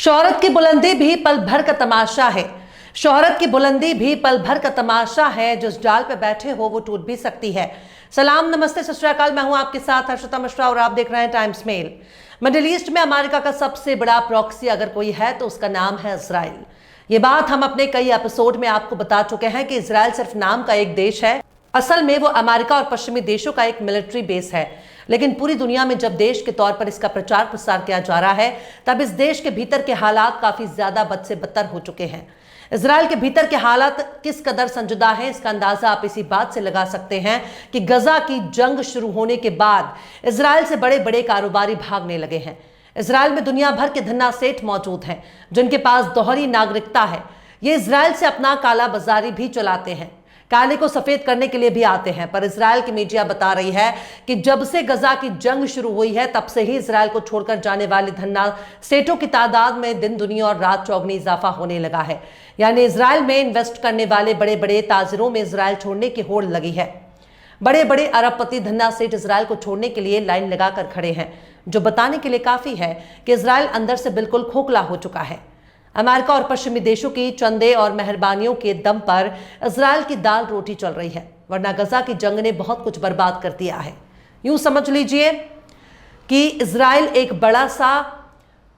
शोहरत की बुलंदी भी पल भर का तमाशा है। शोहरत की बुलंदी भी पल भर का तमाशा है। जिस डाल पे बैठे हो वो टूट भी सकती है। सलाम, नमस्ते, सत श्री अकाल। मैं हूं आपके साथ हर्षिता मिश्रा और आप देख रहे हैं टाइम्स मेल। मिडिल ईस्ट में अमेरिका का सबसे बड़ा प्रॉक्सी अगर कोई है तो उसका नाम है इजराइल। ये बात हम अपने कई एपिसोड में आपको बता चुके हैं कि इजराइल सिर्फ नाम का एक देश है। असल में वो अमेरिका और पश्चिमी देशों का एक मिलिट्री बेस है। लेकिन पूरी दुनिया में जब देश के तौर पर इसका प्रचार प्रसार किया जा रहा है तब इस देश के भीतर के हालात काफी ज्यादा बद से बदतर हो चुके हैं। इजराइल के भीतर के हालात किस कदर संजुदा हैं इसका अंदाजा आप इसी बात से लगा सकते हैं कि गजा की जंग शुरू होने के बाद इजराइल से बड़े बड़े कारोबारी भागने लगे हैं। इजराइल में दुनिया भर के धन्ना सेठ मौजूद हैं जिनके पास दोहरी नागरिकता है। ये इजराइल से अपना काला बाजारी भी चलाते हैं, काले को सफेद करने के लिए भी आते हैं। पर इजराइल की मीडिया बता रही है कि जब से गजा की जंग शुरू हुई है तब से ही इजराइल को छोड़कर जाने वाले धन्ना सेठों की तादाद में दिन दुनिया और रात चौगुनी इजाफा होने लगा है। यानी इजराइल में इन्वेस्ट करने वाले बड़े बड़े ताजिरों में इजराइल छोड़ने की होड़ लगी है। बड़े बड़े अरबपति धन्ना सेठ इजराइल को छोड़ने के लिए लाइन लगाकर खड़े हैं, जो बताने के लिए काफी है कि इजराइल अंदर से बिल्कुल खोखला हो चुका है। अमेरिका और पश्चिमी देशों की चंदे और मेहरबानियों के दम पर इजराइल की दाल रोटी चल रही है, वरना गजा की जंग ने बहुत कुछ बर्बाद कर दिया है। यूं समझ लीजिए कि इजराइल एक बड़ा सा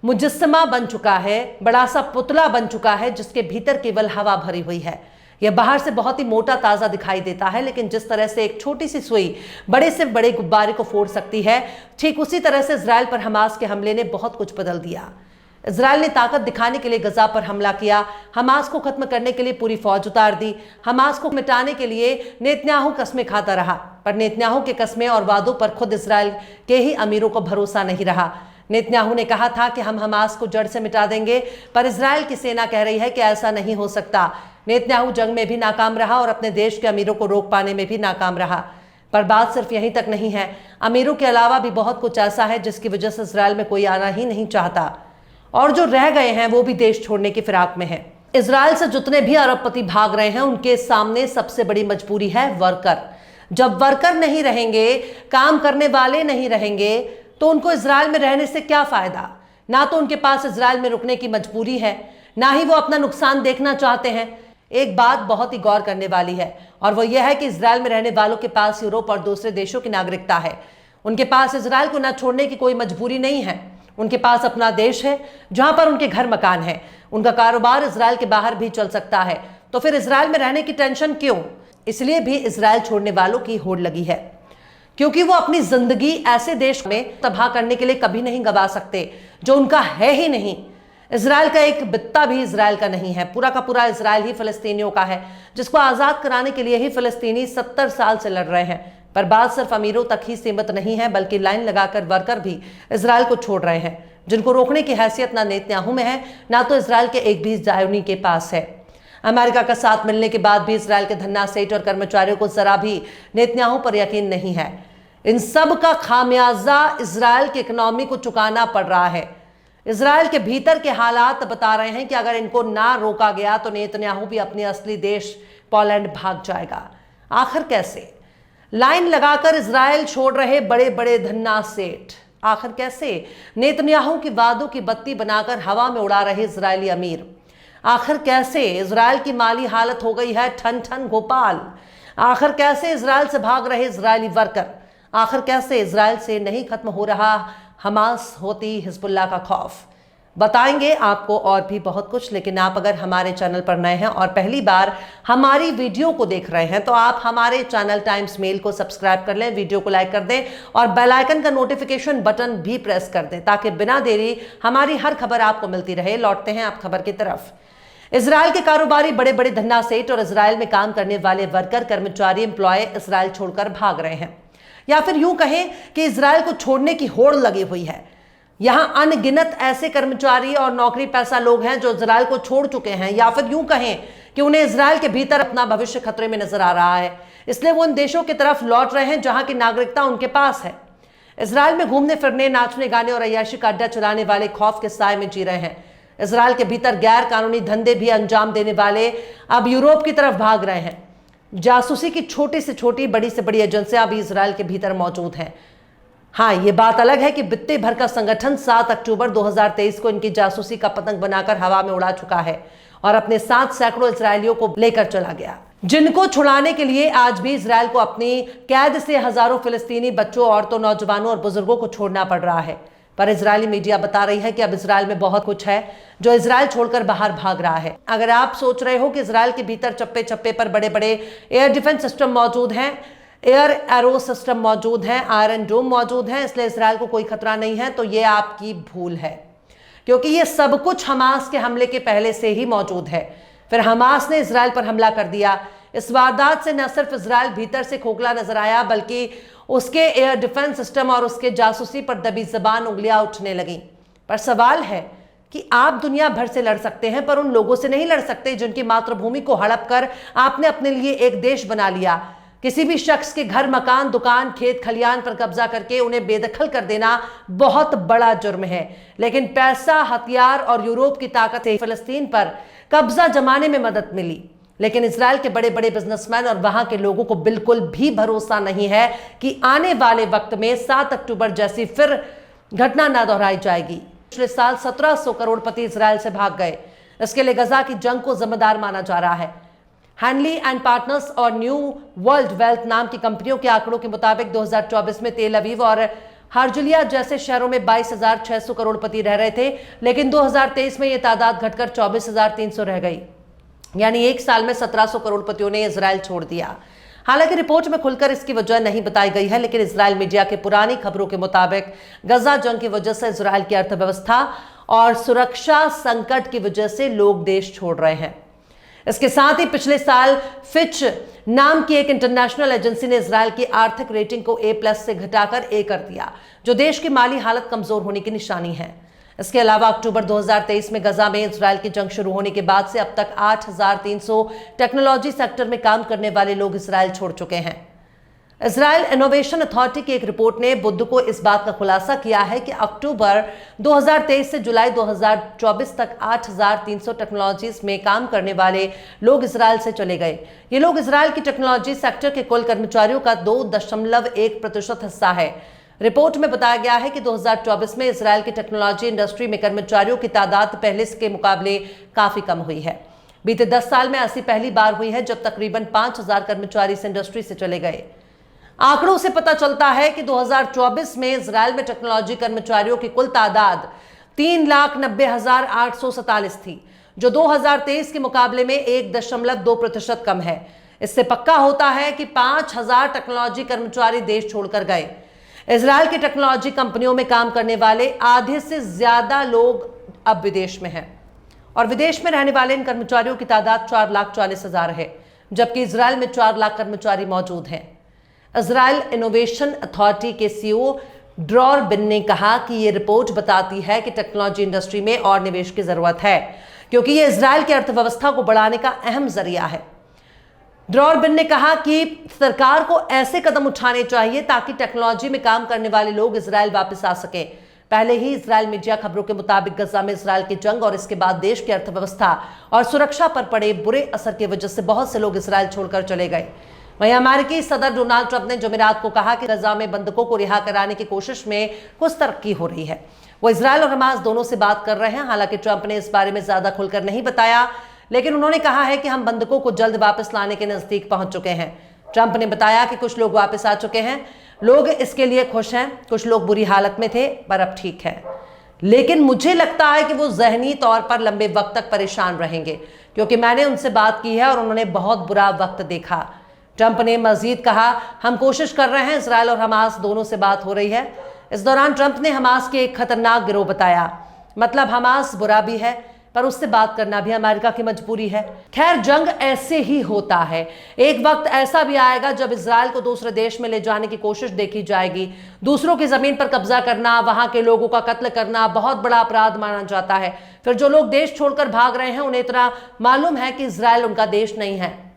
मुजस्समा बन चुका है, बड़ा सा पुतला बन चुका है जिसके भीतर केवल हवा भरी हुई है। यह बाहर से बहुत ही मोटा ताजा दिखाई देता है, लेकिन जिस तरह से एक छोटी सी सुई बड़े से बड़े गुब्बारे को फोड़ सकती है, ठीक उसी तरह से इजराइल पर हमास के हमले ने बहुत कुछ बदल दिया। इजराइल ने ताकत दिखाने के लिए गजा पर हमला किया, हमास को खत्म करने के लिए पूरी फौज उतार दी, हमास को मिटाने के लिए नेतन्याहू कस्में खाता रहा। पर नेतन्याहू के कस्में और वादों पर खुद इजराइल के ही अमीरों को भरोसा नहीं रहा। नेतन्याहू ने कहा था कि हम हमास को जड़ से मिटा देंगे, पर इजराइल की सेना कह रही है कि ऐसा नहीं हो सकता। नेतन्याहू जंग में भी नाकाम रहा और अपने देश के अमीरों को रोक पाने में भी नाकाम रहा। पर बात सिर्फ यहीं तक नहीं है, अमीरों के अलावा भी बहुत कुछ ऐसा है जिसकी वजह से इजराइल में कोई आना ही नहीं चाहता, और जो रह गए हैं वो भी देश छोड़ने की फिराक में हैं। इजराइल से जितने भी अरबपति भाग रहे हैं उनके सामने सबसे बड़ी मजबूरी है वर्कर। जब वर्कर नहीं रहेंगे, काम करने वाले नहीं रहेंगे, तो उनको इजराइल में रहने से क्या फायदा। ना तो उनके पास इजराइल में रुकने की मजबूरी है, ना ही वो अपना नुकसान देखना चाहते हैं। एक बात बहुत ही गौर करने वाली है और वो यह है कि इजराइल में रहने वालों के पास यूरोप और दूसरे देशों की नागरिकता है। उनके पास इजराइल को न छोड़ने की कोई मजबूरी नहीं है। उनके पास अपना देश है जहां पर उनके घर मकान है, उनका कारोबार इजराइल के बाहर भी चल सकता है। तो फिर इजराइल में रहने की टेंशन क्यों? इसलिए भी इजराइल छोड़ने वालों की होड़ लगी है, क्योंकि वो अपनी जिंदगी ऐसे देश में तबाह करने के लिए कभी नहीं गवा सकते जो उनका है ही नहीं। इजराइल का एक बित्ता भी इजराइल का नहीं है, पूरा का पूरा इजराइल ही फिलिस्तीनियों का है, जिसको आजाद कराने के लिए ही फिलिस्तीनी 70 साल से लड़ रहे हैं। पर बात सिर्फ अमीरों तक ही सीमित नहीं है, बल्कि लाइन लगाकर वर्कर भी इजराइल को छोड़ रहे हैं, जिनको रोकने की हैसियत ना नेतन्याहू में है, ना तो इजराइल के एक भी ज़ायोनी के पास है। अमेरिका का साथ मिलने के बाद भी इजराइल के धन्ना सेठ और कर्मचारियों को जरा भी नेतन्याहू पर यकीन नहीं है। इन सब का खामियाजा इजराइल की इकोनॉमी को चुकाना पड़ रहा है। इजराइल के भीतर के हालात बता रहे हैं कि अगर इनको ना रोका गया तो नेतन्याहू भी अपने असली देश पोलैंड भाग जाएगा। आखिर कैसे? लाइन लगाकर इजराइल छोड़ रहे बड़े बड़े धन्ना सेठ, आखिर कैसे? नेतन्याहू की वादों की बत्ती बनाकर हवा में उड़ा रहे इजरायली अमीर, आखिर कैसे? इजराइल की माली हालत हो गई है ठन ठन गोपाल। आखिर कैसे इजराइल से भाग रहे इजरायली वर्कर? आखिर कैसे इजराइल से नहीं खत्म हो रहा हमास होती हिजबुल्लाह का खौफ? बताएंगे आपको और भी बहुत कुछ। लेकिन आप अगर हमारे चैनल पर नए हैं और पहली बार हमारी वीडियो को देख रहे हैं तो आप हमारे चैनल टाइम्स मेल को सब्सक्राइब कर लें, वीडियो को लाइक कर दें और बेल आइकन का नोटिफिकेशन बटन भी प्रेस कर दें, ताकि बिना देरी हमारी हर खबर आपको मिलती रहे। लौटते हैं आप खबर की तरफ। इजराइल के कारोबारी बड़े बड़े धन्ना सेठ और इजराइल में काम करने वाले वर्कर, कर्मचारी, एम्प्लॉय इजराइल छोड़कर भाग रहे हैं, या फिर यूं कहें कि इजराइल को छोड़ने की होड़ लगी हुई है। यहां अनगिनत ऐसे कर्मचारी और नौकरी पैसा लोग हैं जो इजराइल को छोड़ चुके हैं, या फिर यूं कहें कि उन्हें इजराइल के भीतर अपना भविष्य खतरे में नजर आ रहा है, इसलिए वो उन देशों की तरफ लौट रहे हैं जहां की नागरिकता उनके पास है। इजराइल में घूमने फिरने, नाचने गाने और अय्याशी का अड्डा चलाने वाले खौफ के साए में जी रहे हैं। इजराइल के भीतर गैर कानूनी धंधे भी अंजाम देने वाले अब यूरोप की तरफ भाग रहे हैं। जासूसी की छोटी से छोटी, बड़ी से बड़ी एजेंसियां भी इजराइल के भीतर मौजूद हैं। हाँ, ये बात अलग है कि बित्ते भर का संगठन 7 अक्टूबर 2023 को इनकी जासूसी का पतंग बनाकर हवा में उड़ा चुका है और अपने साथ सैकड़ों इजरायलियों को लेकर चला गया, जिनको छुड़ाने के लिए आज भी इजरायल को अपनी कैद से हजारों फिलिस्तीनी बच्चों, औरतों, नौजवानों और बुजुर्गों को छोड़ना पड़ रहा है। पर इजरायली मीडिया बता रही है कि अब इजरायल में बहुत कुछ है जो इजरायल छोड़कर बाहर भाग रहा है। अगर आप सोच रहे हो कि इजरायल के भीतर चप्पे चप्पे पर बड़े बड़े एयर डिफेंस सिस्टम मौजूद हैं, एयर एरो सिस्टम मौजूद हैं, आयरन डोम मौजूद हैं, इसलिए इजरायल को कोई खतरा नहीं है, तो ये आपकी भूल है, क्योंकि ये सब कुछ हमास के हमले के पहले से ही मौजूद है। फिर हमास ने इजरायल पर हमला कर दिया। इस वारदात से न सिर्फ इजरायल भीतर से खोखला नजर आया, बल्कि उसके एयर डिफेंस सिस्टम और उसके जासूसी पर दबी जबान उंगलियां उठने लगीं। पर सवाल है कि आप दुनिया भर से लड़ सकते हैं, पर उन लोगों से नहीं लड़ सकते जिनकी मातृभूमि को हड़प कर आपने अपने लिए एक देश बना लिया। किसी भी शख्स के घर, मकान, दुकान, खेत खलियान पर कब्जा करके उन्हें बेदखल कर देना बहुत बड़ा जुर्म है, लेकिन पैसा, हथियार और यूरोप की ताकत से फिलिस्तीन पर कब्जा जमाने में मदद मिली। लेकिन इजरायल के बड़े बड़े बिजनेसमैन और वहां के लोगों को बिल्कुल भी भरोसा नहीं है कि आने वाले वक्त में 7 अक्टूबर जैसी फिर घटना ना दोहराई जाएगी। पिछले साल 1700 करोड़पति इजरायल से भाग गए। इसके लिए गजा की जंग को जिम्मेदार माना जा रहा है। हैंडली एंड पार्टनर्स और न्यू वर्ल्ड वेल्थ नाम की कंपनियों के आंकड़ों के मुताबिक 2024 में तेल अवीव और हार्जुलिया जैसे शहरों में 22,600 करोड़पति रह रहे थे, लेकिन 2023 में यह तादाद घटकर 24,300 रह गई। यानी एक साल में 1700 करोड़पतियों ने इजरायल छोड़ दिया। हालांकि रिपोर्ट में खुलकर इसकी वजह नहीं बताई गई है, लेकिन इजरायल मीडिया के पुरानी खबरों के मुताबिक गजा जंग की वजह से इजरायल की अर्थव्यवस्था और सुरक्षा संकट की वजह से लोग देश छोड़ रहे हैं। इसके साथ ही पिछले साल फिच नाम की एक इंटरनेशनल एजेंसी ने इजरायल की आर्थिक रेटिंग को A+ से घटाकर A कर दिया, जो देश की माली हालत कमजोर होने की निशानी है। इसके अलावा अक्टूबर 2023 में गजा में इजरायल की जंग शुरू होने के बाद से अब तक 8,300 टेक्नोलॉजी सेक्टर में काम करने वाले लोग इजरायल छोड़ चुके हैं। इजरायल इनोवेशन अथॉरिटी की एक रिपोर्ट ने बुध को इस बात का खुलासा किया है कि अक्टूबर 2023 से जुलाई 2024 तक 8,300 टेक्नोलॉजीज में काम करने वाले लोग इजरायल से चले गए। ये लोग इजरायल की टेक्नोलॉजी सेक्टर के कुल कर्मचारियों का 2.1% हिस्सा है। रिपोर्ट में बताया गया है कि 2024 में इजरायल की टेक्नोलॉजी इंडस्ट्री में कर्मचारियों की तादाद पहले के मुकाबले काफी कम हुई है। बीते 10 साल में ऐसी पहली बार हुई है जब तकरीबन 5,000 कर्मचारी इस इंडस्ट्री से चले गए। आंकड़ों से पता चलता है कि 2024 में इजरायल में टेक्नोलॉजी कर्मचारियों की कुल तादाद 3,90,847 थी, जो 2023 के मुकाबले में 1.2% कम है। इससे पक्का होता है कि 5,000 टेक्नोलॉजी कर्मचारी देश छोड़कर गए। इजरायल की टेक्नोलॉजी कंपनियों में काम करने वाले आधे से ज्यादा लोग अब विदेश में हैं और विदेश में रहने वाले इन कर्मचारियों की तादाद 4,40,000 है, जबकि इजरायल में 4 लाख कर्मचारी मौजूद हैं। इजरायल इनोवेशन अथॉरिटी के CEO ड्रॉर बिन ने कहा कि यह रिपोर्ट बताती है कि टेक्नोलॉजी इंडस्ट्री में और निवेश की जरूरत है, क्योंकि यह इजरायल की अर्थव्यवस्था को बढ़ाने का अहम जरिया है। ड्रॉर बिन ने कहा कि सरकार को ऐसे कदम उठाने चाहिए ताकि टेक्नोलॉजी में काम करने वाले लोग इजरायल वापस आ सकें। पहले ही इजरायल मीडिया खबरों के मुताबिक गजा में इजरायल की जंग और इसके बाद देश की अर्थव्यवस्था और सुरक्षा पर पड़े बुरे असर की वजह से बहुत से लोग इजरायल छोड़कर चले गए। वहीं अमेरिकी सदर डोनाल्ड ट्रंप ने जुमेरात को कहा कि गजा में बंधकों को रिहा कराने की कोशिश में कुछ तरक्की हो रही है। वो इजरायल और हमास दोनों से बात कर रहे हैं। हालांकि ट्रंप ने इस बारे में ज्यादा खुलकर नहीं बताया, लेकिन उन्होंने कहा है कि हम बंधकों को जल्द वापस लाने के नजदीक पहुंच चुके हैं। ट्रंप ने बताया कि कुछ लोग वापस आ चुके हैं, लोग इसके लिए खुश हैं, कुछ लोग बुरी हालत में थे पर अब ठीक है, लेकिन मुझे लगता है कि वो जहनी तौर पर लंबे वक्त तक परेशान रहेंगे, क्योंकि मैंने उनसे बात की है और उन्होंने बहुत बुरा वक्त देखा। ट्रंप ने मजीद कहा, हम कोशिश कर रहे हैं, इजरायल और हमास दोनों से बात हो रही है। इस दौरान ट्रंप ने हमास के एक खतरनाक गिरोह बताया। मतलब हमास बुरा भी है, पर उससे बात करना भी अमेरिका की मजबूरी है। खैर, जंग ऐसे ही होता है। एक वक्त ऐसा भी आएगा जब इजरायल को दूसरे देश में ले जाने की कोशिश देखी जाएगी। दूसरों की जमीन पर कब्जा करना, वहां के लोगों का कत्ल करना बहुत बड़ा अपराध माना जाता है। फिर जो लोग देश छोड़कर भाग रहे हैं, उन्हें इतना मालूम है कि इजरायल उनका देश नहीं है,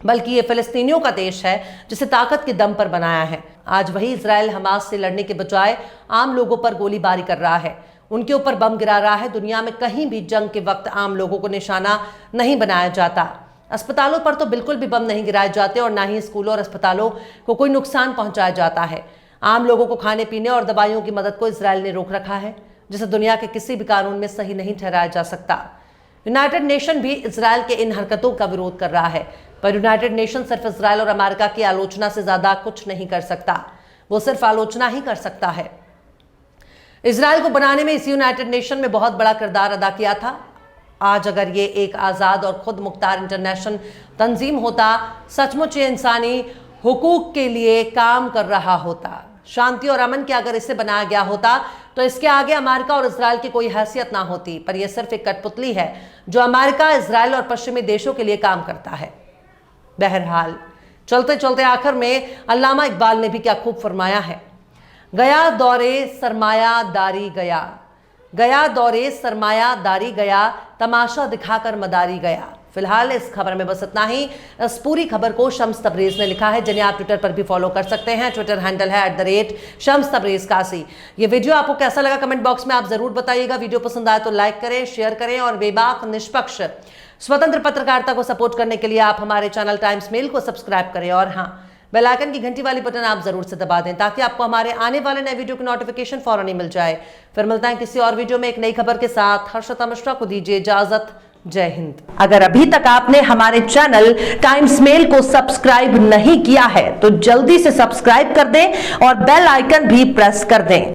बल्कि ये फिलिस्तीनियों का देश है जिसे ताकत के दम पर बनाया है। आज वही इजरायल हमास से लड़ने के बजाय आम लोगों पर गोलीबारी कर रहा है, उनके ऊपर बम गिरा रहा है। दुनिया में कहीं भी जंग के वक्त आम लोगों को निशाना नहीं बनाया जाता। अस्पतालों पर तो बिल्कुल भी बम नहीं गिराए जाते और ना ही स्कूलों और अस्पतालों को कोई नुकसान पहुंचाया जाता है। आम लोगों को खाने पीने और दवाइयों की मदद को इजराइल ने रोक रखा है, जिसे दुनिया के किसी भी कानून में सही नहीं ठहराया जा सकता। यूनाइटेड नेशन भी इजराइल के इन हरकतों का विरोध कर रहा है, पर यूनाइटेड नेशन सिर्फ इजराइल और अमेरिका की आलोचना से ज्यादा कुछ नहीं कर सकता। वो सिर्फ आलोचना ही कर सकता है। इजराइल को बनाने में इस यूनाइटेड नेशन में बहुत बड़ा किरदार अदा किया था। आज अगर ये एक आजाद और खुद मुख्तार इंटरनेशनल तंजीम होता, सचमुच ये इंसानी हुकूक के लिए काम कर रहा होता, शांति और अमन के अगर इसे बनाया गया होता, तो इसके आगे अमेरिका और इजराइल की कोई हैसियत ना होती। पर यह सिर्फ एक कठपुतली है जो अमेरिका, इजराइल और पश्चिमी देशों के लिए काम करता है। बहरहाल चलते चलते आखिर में अल्लामा इकबाल ने भी क्या खूब फरमाया है, गया दौरे सरमायादारी गया, गया दौरे सरमायादारी गया, तमाशा दिखाकर मदारी गया। फिलहाल इस खबर में बस इतना ही। इस पूरी खबर को शम्स तबरेज ने लिखा है, जिन्हें आप ट्विटर पर भी फॉलो कर सकते हैं। ट्विटर हैंडल है @शम्स तबरेज कासी। ये वीडियो आपको कैसा लगा कमेंट बॉक्स में आप जरूर बताइएगा। वीडियो पसंद आए तो लाइक करें, शेयर करें और बेबाक, निष्पक्ष, स्वतंत्र पत्रकारिता को सपोर्ट करने के लिए आप हमारे चैनल टाइम्स मेल को सब्सक्राइब करें और हाँ, बेल आइकन की घंटी वाली बटन आप जरूर से दबा दें, ताकि आपको हमारे आने वाले नए वीडियो की नोटिफिकेशन फौरन ही मिल जाए। फिर मिलते हैं किसी और वीडियो में एक नई खबर के साथ। हर्षिता मिश्रा को दीजिए इजाजत। जय हिंद। अगर अभी तक आपने हमारे चैनल टाइम्स मेल को सब्सक्राइब नहीं किया है तो जल्दी से सब्सक्राइब कर दें और बेल आइकन भी प्रेस कर दें।